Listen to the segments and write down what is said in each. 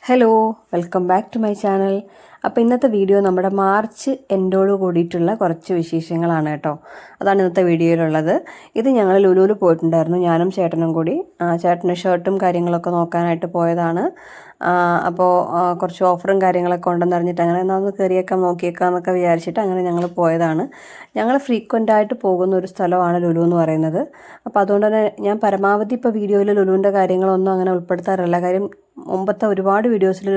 Hello, welcome back to my channel. അപ്പോൾ ഇന്നത്തെ video നമ്മുടെ മാർച്ച് എൻഡോട് കൂടിയിട്ടുള്ള കുറച്ച് വിശേഷങ്ങളാണ് കേട്ടോ. അതാണ് ഇന്നത്തെ വീഡിയോയിലുള്ളത്. ഇത് ഞങ്ങൾ ലുലുവിൽ പോയിട്ടുണ്ടായിരുന്നു, ഞാനും ചേട്ടനും കൂടി. ചേട്ടന് ഷർട്ടും കാര്യങ്ങളൊക്കെ നോക്കാനായിട്ട് പോയതാണ്. അപ്പോൾ കുറച്ച് ഓഫറും കാര്യങ്ങളൊക്കെ ഉണ്ടെന്ന് അറിഞ്ഞിട്ട് അങ്ങനെ ഒന്ന് കയറിയേക്കാം നോക്കിയേക്കാം എന്നൊക്കെ വിചാരിച്ചിട്ട് അങ്ങനെ ഞങ്ങൾ പോയതാണ്. ഞങ്ങൾ ഫ്രീക്വൻ്റ് ആയിട്ട് പോകുന്ന ഒരു സ്ഥലമാണ് ലുലു എന്ന് പറയുന്നത്. അപ്പോൾ അതുകൊണ്ട് തന്നെ ഞാൻ പരമാവധി ഇപ്പോൾ വീഡിയോയിൽ ലുലുവിൻ്റെ കാര്യങ്ങളൊന്നും അങ്ങനെ ഉൾപ്പെടുത്താറില്ല. കാര്യം മുമ്പത്തെ ഒരുപാട് വീഡിയോസിൽ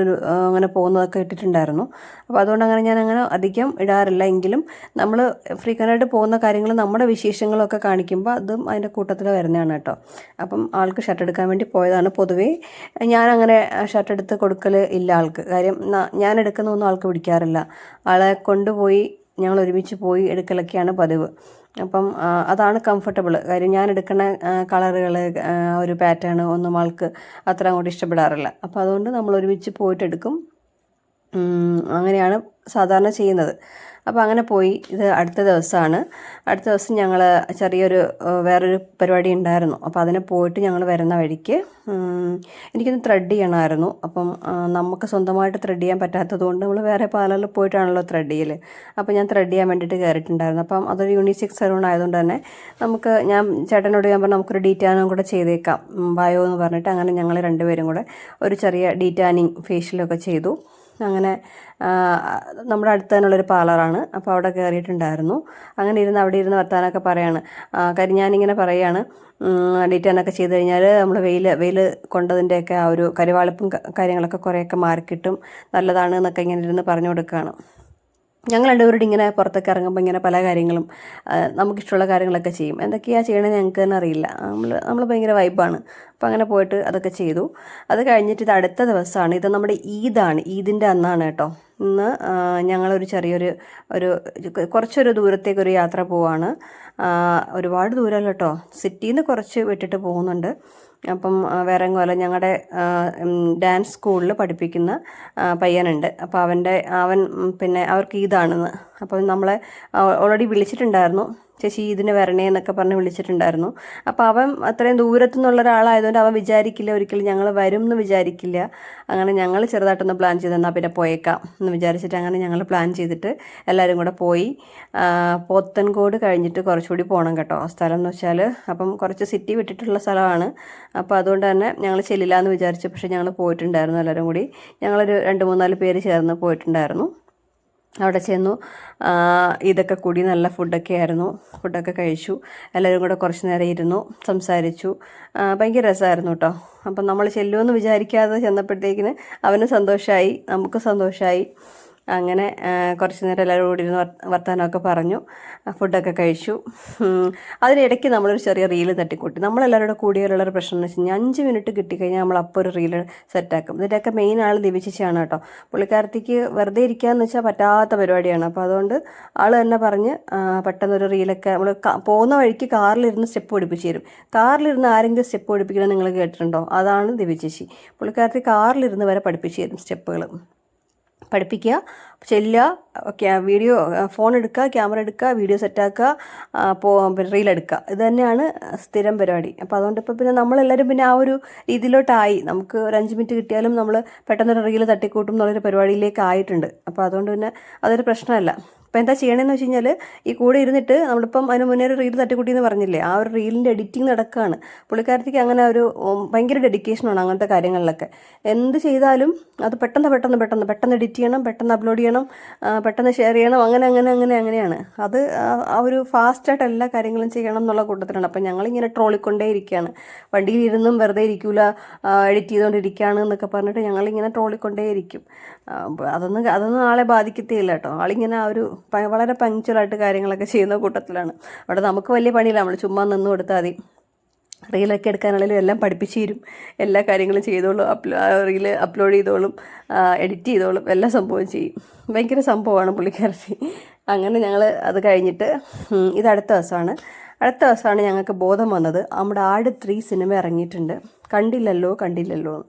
അങ്ങനെ പോകുന്നതൊക്കെ ഇട്ടിട്ടുണ്ടായിരുന്നു. അപ്പോൾ അതുകൊണ്ട് ഞാൻ അങ്ങനെ അധികം ഇടാറില്ല. എങ്കിലും നമ്മൾ ഫ്രീക്വൻ്റായിട്ട് പോകുന്ന കാര്യങ്ങൾ നമ്മുടെ വിശേഷങ്ങളൊക്കെ കാണിക്കുമ്പോൾ അതും അതിൻ്റെ കൂട്ടത്തിൽ വരുന്നതാണ് കേട്ടോ. അപ്പം ആൾക്ക് ഷർട്ട് എടുക്കാൻ വേണ്ടി പോയതാണ്. പൊതുവേ ഞാനങ്ങനെ ഷർട്ട് എടുത്ത് കൊടുക്കൽ ഇല്ല ആൾക്ക്. കാര്യം ഞാൻ എടുക്കുന്നൊന്നും ആൾക്ക് പിടിക്കാറില്ല. ആളെ കൊണ്ടുപോയി ഞങ്ങൾ ഒരുമിച്ച് പോയി എടുക്കലൊക്കെയാണ് പതിവ്. അപ്പം അതാണ് കംഫർട്ടബിൾ. കാര്യം ഞാൻ എടുക്കുന്ന കളറുകൾ ഒരു പാറ്റേൺ ഒന്നും ആൾക്ക് അത്ര അങ്ങോട്ട് ഇഷ്ടപ്പെടാറില്ല. അപ്പോൾ അതുകൊണ്ട് നമ്മൾ ഒരുമിച്ച് പോയിട്ടെടുക്കും. അങ്ങനെയാണ് സാധാരണ ചെയ്യുന്നത്. അപ്പോൾ അങ്ങനെ പോയി. ഇത് അടുത്ത ദിവസമാണ്. അടുത്ത ദിവസം ഞങ്ങൾ ചെറിയൊരു വേറൊരു പരിപാടി ഉണ്ടായിരുന്നു. അപ്പോൾ അതിന് പോയിട്ട് ഞങ്ങൾ വരുന്ന വഴിക്ക് എനിക്കൊന്ന് ത്രെഡ് ചെയ്യണമായിരുന്നു. അപ്പം നമുക്ക് സ്വന്തമായിട്ട് ത്രെഡ് ചെയ്യാൻ പറ്റാത്തത് കൊണ്ട് നമ്മൾ വേറെ പാർലറിൽ പോയിട്ടാണല്ലോ ത്രെഡ് ചെയ്യൽ. അപ്പോൾ ഞാൻ ത്രെഡ് ചെയ്യാൻ വേണ്ടിയിട്ട് കയറിയിട്ടുണ്ടായിരുന്നു. അപ്പം അതൊരു യൂണിസെക്സ് സലൂൺ ആയതുകൊണ്ട് തന്നെ ഞാൻ ചേട്ടനോട് ഞാൻ പറഞ്ഞു നമുക്കൊരു ഡീറ്റാനും കൂടെ ചെയ്തേക്കാം വായോ എന്ന് പറഞ്ഞിട്ട് അങ്ങനെ ഞങ്ങൾ രണ്ടുപേരും കൂടെ ഒരു ചെറിയ ഡീറ്റാനിങ് ഫേഷ്യലൊക്കെ ചെയ്തു. അങ്ങനെ നമ്മുടെ അടുത്ത് തന്നെയുള്ളൊരു പാർലറാണ്. അപ്പോൾ അവിടെ കയറിയിട്ടുണ്ടായിരുന്നു. അങ്ങനെ അവിടെ ഇരുന്ന് വർത്താനമൊക്കെ പറയാണ്. കാര്യം ഞാനിങ്ങനെ പറയുകയാണ്, ഡീറ്റാനൊക്കെ ചെയ്ത് കഴിഞ്ഞാൽ നമ്മൾ വെയിൽ കൊണ്ടതിൻ്റെയൊക്കെ ആ ഒരു കരിവാളിപ്പും കാര്യങ്ങളൊക്കെ കുറേയൊക്കെ മാറിക്കിട്ടും, നല്ലതാണ് എന്നൊക്കെ ഇങ്ങനെ ഇരുന്ന് പറഞ്ഞു കൊടുക്കുകയാണ്. ഞങ്ങൾ രണ്ടുപേരോട് ഇങ്ങനെ പുറത്തൊക്കെ ഇറങ്ങുമ്പോൾ ഇങ്ങനെ പല കാര്യങ്ങളും നമുക്കിഷ്ടമുള്ള കാര്യങ്ങളൊക്കെ ചെയ്യും. എന്തൊക്കെയാണ് ചെയ്യണമെന്ന് ഞങ്ങൾക്ക് തന്നെ അറിയില്ല. നമ്മൾ ഭയങ്കര വൈബാണ്. അപ്പോൾ അങ്ങനെ പോയിട്ട് അതൊക്കെ ചെയ്തു. അത് കഴിഞ്ഞിട്ട് ഇത് അടുത്ത ദിവസമാണ്. ഇത് നമ്മുടെ ഈദിൻ്റെ അന്നാണ് കേട്ടോ. ഇന്ന് ഞങ്ങളൊരു കുറച്ചൊരു ദൂരത്തേക്കൊരു യാത്ര പോവാണ്. ഒരുപാട് ദൂരമല്ല കേട്ടോ, സിറ്റിയിൽ നിന്ന് കുറച്ച് വിട്ടിട്ട് പോകുന്നുണ്ട്. അപ്പം വേറെ എങ്ങുമല്ല, ഞങ്ങളുടെ ഡാൻസ് സ്കൂളിൽ പഠിപ്പിക്കുന്ന പയ്യനുണ്ട്. അപ്പോൾ അവൻ പിന്നെ അവർക്ക് ഈദാണെന്ന്. അപ്പം നമ്മളെ ഓൾറെഡി വിളിച്ചിട്ടുണ്ടായിരുന്നു, ചേച്ചി ഇതിന് വരണേ എന്നൊക്കെ പറഞ്ഞ് വിളിച്ചിട്ടുണ്ടായിരുന്നു. അപ്പോൾ അവൻ അത്രയും ദൂരത്തു നിന്നുള്ള ഒരാളായതുകൊണ്ട് അവൻ വിചാരിക്കില്ല, ഒരിക്കലും ഞങ്ങൾ വരും എന്ന് വിചാരിക്കില്ല. അങ്ങനെ ഞങ്ങൾ ചെറുതായിട്ടൊന്ന് പ്ലാൻ ചെയ്ത് എന്നാൽ പിന്നെ പോയേക്കാം എന്ന് വിചാരിച്ചിട്ട് അങ്ങനെ ഞങ്ങൾ പ്ലാൻ ചെയ്തിട്ട് എല്ലാവരും കൂടെ പോയി. പോത്തൻകോട് കഴിഞ്ഞിട്ട് കുറച്ചുകൂടി പോകണം കേട്ടോ സ്ഥലം എന്ന് വെച്ചാൽ. അപ്പം കുറച്ച് സിറ്റി വിട്ടിട്ടുള്ള സ്ഥലമാണ്. അപ്പോൾ അതുകൊണ്ട് തന്നെ ഞങ്ങൾ ചെല്ലില്ല എന്ന് വിചാരിച്ചു. പക്ഷേ ഞങ്ങൾ പോയിട്ടുണ്ടായിരുന്നു എല്ലാവരും കൂടി. ഞങ്ങളൊരു 2-3-4 പേര് ചേർന്ന് പോയിട്ടുണ്ടായിരുന്നു. അവിടെ ചെന്നു. ഇതൊക്കെ കൂടി നല്ല ഫുഡൊക്കെ കഴിച്ചു. എല്ലാവരും കൂടെ കുറച്ച് നേരം ഇരുന്നു, സംസാരിച്ചു. ഭയങ്കര രസമായിരുന്നു കേട്ടോ. അപ്പം നമ്മൾ ചെല്ലുമെന്ന് വിചാരിക്കാതെ ചെന്നപ്പോഴത്തേക്കിന് അവന് സന്തോഷമായി, നമുക്ക് സന്തോഷമായി. അങ്ങനെ കുറച്ച് നേരം എല്ലാവരും കൂടി ഇരുന്ന് വർത്തമാനമൊക്കെ പറഞ്ഞു, ഫുഡൊക്കെ കഴിച്ചു. അതിനിടയ്ക്ക് നമ്മളൊരു ചെറിയ റീല് തട്ടിക്കൂട്ടി. നമ്മളെല്ലാവരുടെ കൂടിയാലുള്ളൊരു പ്രശ്നം എന്ന് വെച്ച് കഴിഞ്ഞാൽ 5 മിനിറ്റ് കിട്ടിക്കഴിഞ്ഞാൽ നമ്മൾ അപ്പോൾ ഒരു റീല് സെറ്റാക്കും. ഇതിൻ്റെയൊക്കെ മെയിൻ ആൾ ദിവ്യചേച്ചിയാണ് കേട്ടോ. പുള്ളിക്കാരത്തിക്ക് വെറുതെ ഇരിക്കുകയെന്ന് വെച്ചാൽ പറ്റാത്ത പരിപാടിയാണ്. അപ്പോൾ അതുകൊണ്ട് ആൾ തന്നെ പറഞ്ഞ് പെട്ടെന്നൊരു റീലൊക്കെ നമ്മൾ പോകുന്ന വഴിക്ക് കാറിലിരുന്ന് സ്റ്റെപ്പ് പഠിപ്പിച്ച് തരും. കാറിലിരുന്ന് ആരെങ്കിലും സ്റ്റെപ്പ് പഠിപ്പിക്കണം നിങ്ങൾ കേട്ടിട്ടുണ്ടോ? അതാണ് ദിവ്യചേച്ചി. പുള്ളിക്കാരത്തി കാറിലിരുന്ന് വരെ പഠിപ്പിച്ച് തരും സ്റ്റെപ്പുകൾ. പഠിപ്പിക്കുക, ചെല്ലുക, വീഡിയോ ഫോൺ എടുക്കുക, ക്യാമറ എടുക്കുക, വീഡിയോ സെറ്റാക്കുക, റീലെടുക്കുക. ഇത് തന്നെയാണ് സ്ഥിരം പരിപാടി. അപ്പോൾ അതുകൊണ്ട് ഇപ്പോൾ പിന്നെ നമ്മളെല്ലാവരും പിന്നെ ആ ഒരു രീതിയിലോട്ടായി. നമുക്ക് ഒരു 5 മിനിറ്റ് കിട്ടിയാലും നമ്മൾ പെട്ടെന്നൊരു റീല് തട്ടിക്കൂട്ടും എന്നുള്ളൊരു പരിപാടിയിലേക്ക് ആയിട്ടുണ്ട്. അപ്പോൾ അതുകൊണ്ട് പിന്നെ അതൊരു പ്രശ്നമല്ല. അപ്പോൾ എന്താ ചെയ്യണമെന്ന് വെച്ച് കഴിഞ്ഞാൽ ഈ കൂടെ ഇരുന്നിട്ട് നമ്മളിപ്പം അതിന് മുന്നേ ഒരു റീൽ തട്ടിക്കൂട്ടി എന്ന് പറഞ്ഞില്ലേ, ആ ഒരു റീലിൻ്റെ എഡിറ്റിംഗ് നടക്കുകയാണ്. പുള്ളിക്കാരത്തേക്ക് അങ്ങനെ ഒരു ഭയങ്കര ഡെഡിക്കേഷനാണ് അങ്ങനത്തെ കാര്യങ്ങളിലൊക്കെ. എന്ത് ചെയ്താലും അത് പെട്ടെന്ന് എഡിറ്റ് ചെയ്യണം, പെട്ടെന്ന് അപ്ലോഡ് ചെയ്യണം, പെട്ടെന്ന് ഷെയർ ചെയ്യണം, അങ്ങനെയാണ്. അത് ആ ഒരു ഫാസ്റ്റായിട്ട് എല്ലാ കാര്യങ്ങളും ചെയ്യണം എന്നുള്ള കൂട്ടത്തിലാണ്. അപ്പം ഞങ്ങളിങ്ങനെ ട്രോളിക്കൊണ്ടേ ഇരിക്കുകയാണ്. വണ്ടിയിലിരുന്നും വെറുതെ ഇരിക്കില്ല, എഡിറ്റ് ചെയ്തുകൊണ്ടിരിക്കുകയാണ് എന്നൊക്കെ പറഞ്ഞിട്ട് ഞങ്ങളിങ്ങനെ ട്രോളിക്കൊണ്ടേ ഇരിക്കും. അതൊന്നും ആളെ ബാധിക്കത്തേയില്ല കേട്ടോ. ആളിങ്ങനെ ആ ഒരു വളരെ പങ്ക്ച്വലായിട്ട് കാര്യങ്ങളൊക്കെ ചെയ്യുന്ന കൂട്ടത്തിലാണ്. അവിടെ നമുക്ക് വലിയ പണിയില്ല, നമ്മൾ ചുമ്മാ നിന്ന് കൊടുത്താൽ മതി. റീലൊക്കെ എടുക്കാനാണെങ്കിലും എല്ലാം പഠിപ്പിച്ച് തരും, എല്ലാ കാര്യങ്ങളും ചെയ്തോളും, റീല് അപ്ലോഡ് ചെയ്തോളും, എഡിറ്റ് ചെയ്തോളും, എല്ലാ സംഭവം ചെയ്യും. ഭയങ്കര സംഭവമാണ് പുള്ളിക്കാരത്തി. അങ്ങനെ ഞങ്ങൾ അത് കഴിഞ്ഞിട്ട് ഇത് അടുത്ത ദിവസമാണ്. അടുത്ത ദിവസമാണ് ഞങ്ങൾക്ക് ബോധം വന്നത്, നമ്മുടെ ആട് 3 സിനിമ ഇറങ്ങിയിട്ടുണ്ട്, കണ്ടില്ലല്ലോ എന്ന്.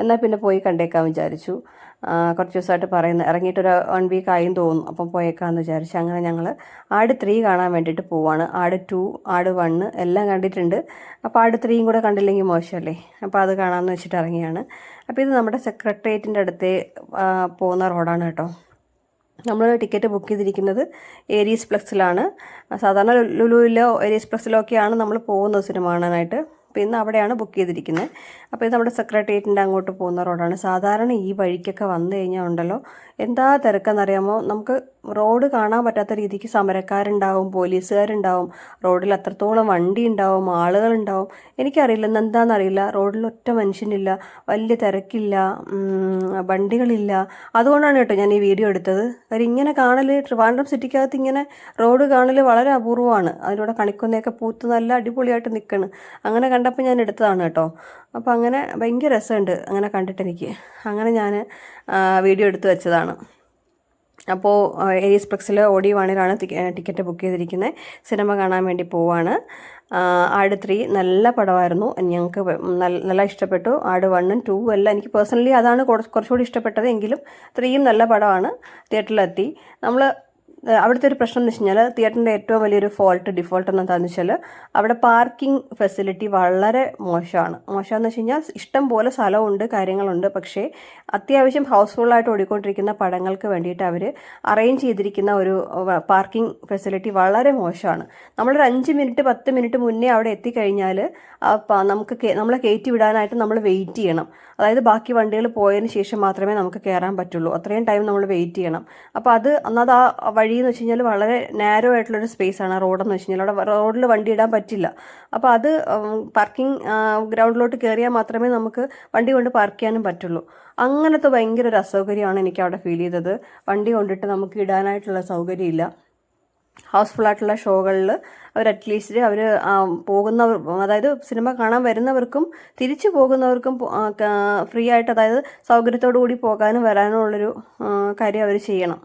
എന്നാൽ പിന്നെ പോയി കണ്ടേക്കാൻ വിചാരിച്ചു. കുറച്ച് ദിവസമായിട്ട് ഇറങ്ങിയിട്ടൊരു 1 വീക്ക് ആയും തോന്നുന്നു. അപ്പം പോയേക്കാമെന്ന് വിചാരിച്ചു. അങ്ങനെ ഞങ്ങൾ ആട് 3 കാണാൻ വേണ്ടിയിട്ട് പോവാണ്. ആട് 2, ആട് 1 എല്ലാം കണ്ടിട്ടുണ്ട്. അപ്പോൾ ആട് 3 കൂടെ കണ്ടില്ലെങ്കിൽ മോശമല്ലേ, അപ്പോൾ അത് കാണാമെന്ന് വെച്ചിട്ട് ഇറങ്ങിയാണ്. അപ്പോൾ ഇത് നമ്മുടെ സെക്രട്ടേറിയറ്റിൻ്റെ അടുത്തേ പോകുന്ന റോഡാണ് കേട്ടോ. നമ്മൾ ടിക്കറ്റ് ബുക്ക് ചെയ്തിരിക്കുന്നത് ഏരീസ് പ്ലക്സിലാണ്. സാധാരണ ലുലുവിലോ ഏരീസ് പ്ലക്സിലോ ഒക്കെയാണ് നമ്മൾ പോകുന്നത് സിനിമ കാണാനായിട്ട്. അപ്പോൾ ഇന്ന് അവിടെയാണ് ബുക്ക് ചെയ്തിരിക്കുന്നത്. അപ്പോൾ ഇത് നമ്മുടെ സെക്രട്ടേറിയറ്റിൻ്റെ അങ്ങോട്ട് പോകുന്ന റോഡാണ്. സാധാരണ ഈ വഴിക്കൊക്കെ വന്നു കഴിഞ്ഞാൽ ഉണ്ടല്ലോ എന്താ തിരക്കെന്നറിയാമോ, നമുക്ക് റോഡ് കാണാൻ പറ്റാത്ത രീതിക്ക് സമരക്കാരുണ്ടാവും, പോലീസുകാരുണ്ടാവും, റോഡിൽ അത്രത്തോളം വണ്ടി ഉണ്ടാവും, ആളുകളുണ്ടാവും. എനിക്കറിയില്ല എന്താണെന്നറിയില്ല, റോഡിൽ ഒറ്റ മനുഷ്യനില്ല, വലിയ തിരക്കില്ല, വണ്ടികളില്ല. അതുകൊണ്ടാണ് കേട്ടോ ഞാൻ ഈ വീഡിയോ എടുത്തത്. കാര്യം ഇങ്ങനെ കാണൽ ട്രിവാൻഡ്രം സിറ്റിക്കകത്ത് ഇങ്ങനെ റോഡ് കാണൽ വളരെ അപൂർവമാണ്. അതിലൂടെ കണിക്കൊന്നയൊക്കെ പൂത്ത് നല്ല അടിപൊളിയായിട്ട് നിൽക്കണം. അങ്ങനെ കണ്ടപ്പോൾ ഞാൻ എടുത്തതാണ് കേട്ടോ. അപ്പോൾ അങ്ങനെ ഭയങ്കര രസമുണ്ട് അങ്ങനെ കണ്ടിട്ടെനിക്ക്. അങ്ങനെ ഞാൻ വീഡിയോ എടുത്ത് വെച്ചതാണ്. അപ്പോൾ ഏരീസ് പ്ലക്സിൽ OD1 ടിക്കറ്റ് ബുക്ക് ചെയ്തിരിക്കുന്നത്. സിനിമ കാണാൻ വേണ്ടി പോവാണ്. ആട് 3 നല്ല പടമായിരുന്നു, ഞങ്ങൾക്ക് നല്ല ഇഷ്ടപ്പെട്ടു. ആട് 1ഉം 2ഉം എല്ലാം എനിക്ക് പേഴ്സണലി അതാണ് കുറച്ചുകൂടി ഇഷ്ടപ്പെട്ടത്. എങ്കിലും 3യും നല്ല പടമാണ്. തിയേറ്ററിലെത്തി. നമ്മൾ അവിടുത്തെ ഒരു പ്രശ്നം എന്ന് വെച്ച് കഴിഞ്ഞാൽ, തിയേറ്ററിൻ്റെ ഏറ്റവും വലിയൊരു ഡിഫോൾട്ട് എന്താണെന്ന് വെച്ചാൽ അവിടെ പാർക്കിംഗ് ഫെസിലിറ്റി വളരെ മോശമാണെന്ന് വെച്ച് കഴിഞ്ഞാൽ ഇഷ്ടം പോലെ സ്ഥലമുണ്ട്, കാര്യങ്ങളുണ്ട്. പക്ഷേ അത്യാവശ്യം ഹൗസ്ഫുള്ളായിട്ട് ഓടിക്കൊണ്ടിരിക്കുന്ന പടങ്ങൾക്ക് വേണ്ടിയിട്ട് അവർ അറേഞ്ച് ചെയ്തിരിക്കുന്ന ഒരു പാർക്കിംഗ് ഫെസിലിറ്റി വളരെ മോശമാണ്. നമ്മളൊരു 5 മിനിറ്റ് 10 മിനിറ്റ് മുന്നേ അവിടെ എത്തിക്കഴിഞ്ഞാൽ നമ്മളെ കയറ്റി വിടാനായിട്ട് നമ്മൾ വെയിറ്റ് ചെയ്യണം. അതായത് ബാക്കി വണ്ടികൾ പോയതിന് ശേഷം മാത്രമേ നമുക്ക് കയറാൻ പറ്റുള്ളൂ. അത്രയും ടൈം നമ്മൾ വെയിറ്റ് ചെയ്യണം. അപ്പോൾ അത് ആ വഴി എന്ന് വെച്ച് കഴിഞ്ഞാൽ വളരെ നാരോ ആയിട്ടുള്ളൊരു സ്പേസാണ് റോഡെന്ന് വെച്ച് കഴിഞ്ഞാൽ. അവിടെ റോഡിൽ വണ്ടി ഇടാൻ പറ്റില്ല. അപ്പോൾ അത് പാർക്കിംഗ് ഗ്രൗണ്ടിലോട്ട് കയറിയാൽ മാത്രമേ നമുക്ക് വണ്ടി കൊണ്ട് പാർക്ക് ചെയ്യാനും പറ്റുള്ളൂ. അങ്ങനത്തെ ഭയങ്കര ഒരു അസൗകര്യമാണ് എനിക്ക് അവിടെ ഫീൽ ചെയ്തത്. വണ്ടി കൊണ്ടിട്ട് നമുക്ക് ഇടാനായിട്ടുള്ള സൗകര്യമില്ല. ഹൗസ്ഫുള്ളായിട്ടുള്ള ഷോകളിൽ അറ്റ്ലീസ്റ്റ് അവർ പോകുന്നവർ, അതായത് സിനിമ കാണാൻ വരുന്നവർക്കും തിരിച്ചു പോകുന്നവർക്കും ഫ്രീ ആയിട്ട്, അതായത് സൗകര്യത്തോടു കൂടി പോകാനും വരാനും ഉള്ളൊരു കാര്യം അവർ ചെയ്യണം.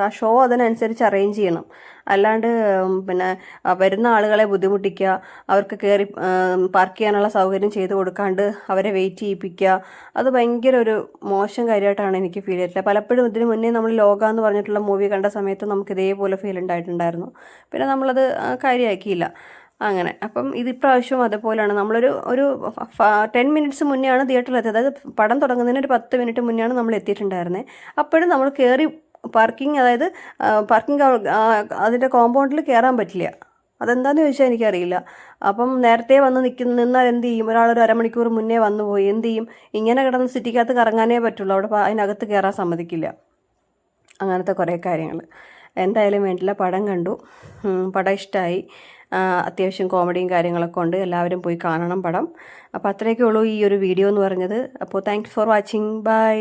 ആ ഷോ അതിനനുസരിച്ച് അറേഞ്ച് ചെയ്യണം. അല്ലാണ്ട് പിന്നെ വരുന്ന ആളുകളെ ബുദ്ധിമുട്ടിക്കുക, അവർക്ക് കയറി പാർക്ക് ചെയ്യാനുള്ള സൗകര്യം ചെയ്ത് കൊടുക്കാണ്ട് അവരെ വെയിറ്റ് ചെയ്യിപ്പിക്കുക, അത് ഭയങ്കര ഒരു മോശം കാര്യമായിട്ടാണ് എനിക്ക് ഫീൽ ചെയ്തിട്ടില്ല. പലപ്പോഴും ഇതിന് മുന്നേ നമ്മൾ ലോക എന്ന് പറഞ്ഞിട്ടുള്ള മൂവി കണ്ട സമയത്ത് നമുക്ക് ഇതേപോലെ ഫീൽ ഉണ്ടായിട്ടുണ്ടായിരുന്നു. പിന്നെ നമ്മളത് കാര്യമാക്കിയില്ല അങ്ങനെ. അപ്പം ഇതിപ്രാവശ്യം അതുപോലെയാണ്. നമ്മളൊരു 10 മിനിറ്റ്സ് മുന്നെയാണ് തിയേറ്ററിലെത്തിയത്. അതായത് പടം തുടങ്ങുന്നതിന് ഒരു 10 മിനിറ്റ് മുന്നെയാണ് നമ്മൾ എത്തിയിട്ടുണ്ടായിരുന്നത്. അപ്പോഴും നമ്മൾ കയറി പാർക്കിംഗ് അതിൻ്റെ കോമ്പൗണ്ടിൽ കയറാൻ പറ്റില്ല. അതെന്താണെന്ന് ചോദിച്ചാൽ എനിക്കറിയില്ല. അപ്പം നേരത്തെ വന്ന് നിന്നാൽ എന്ത് ചെയ്യും? ഒരാളൊരു അരമണിക്കൂർ മുന്നേ വന്നു പോയി എന്ത് ചെയ്യും? ഇങ്ങനെ കിടന്ന് സിറ്റിക്കകത്ത് കറങ്ങാനേ പറ്റുള്ളൂ, അവിടെ അതിനകത്ത് കയറാൻ സമ്മതിക്കില്ല. അങ്ങനത്തെ കുറേ കാര്യങ്ങൾ. എന്തായാലും വേണ്ടില്ല, പടം കണ്ടു, പടം ഇഷ്ടമായി. അത്യാവശ്യം കോമഡിയും കാര്യങ്ങളൊക്കെ ഉണ്ട്. എല്ലാവരും പോയി കാണണം പടം. അപ്പോൾ അത്രയൊക്കെ ഉള്ളൂ ഈ ഒരു വീഡിയോ എന്ന് പറഞ്ഞത്. അപ്പോൾ താങ്ക്സ് ഫോർ വാച്ചിങ്. ബൈ.